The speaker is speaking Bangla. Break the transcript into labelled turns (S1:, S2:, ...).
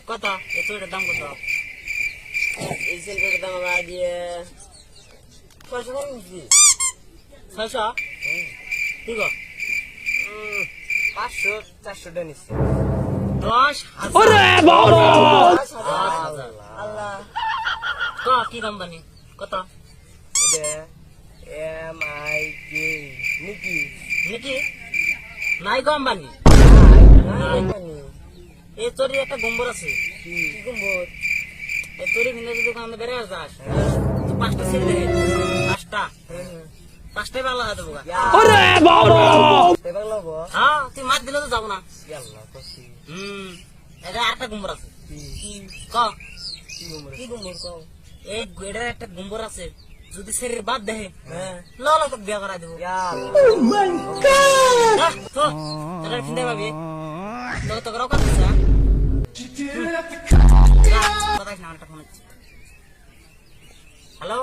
S1: কত এই চুরিটার দাম কত?
S2: এই সেলটার দাম আমরা দিয়ে 600 করে নিচ্ছি।
S1: 600? ঠিক আছে
S2: 500-400 টাকা নিচ্ছি।
S1: 10,000।
S2: আল্লাহ
S1: কি কোম্পানি কত?
S2: এটা MIK নিকি
S1: নাকি নাই কোম্পানি? এই চুরির একটা গম্বর আছে।
S2: কি গম্বর?
S1: এই চুরি কিনে যদি ওখানে বেড়ে যাস তো 5টা ছেড়ে দে। 5টা 5টাই ভালো হয়ে দেবো।
S2: এবার লব
S1: হ্যাঁ তুই মার দিলে তো যাবো না।
S2: আল্লাহ কসি
S1: এটা আরেকটা গম্বর আছে। ক
S2: কি গম্বর? কি গম্বর কও?
S1: এই এটার একটা গম্বর আছে, যদি শরীর বাদ দেহে
S2: হ্যাঁ
S1: লালা তো বিয়া করাই দেবো। চিন্তা পাবি তোকে তোকে রকা দিচ্ছে। হ্যালো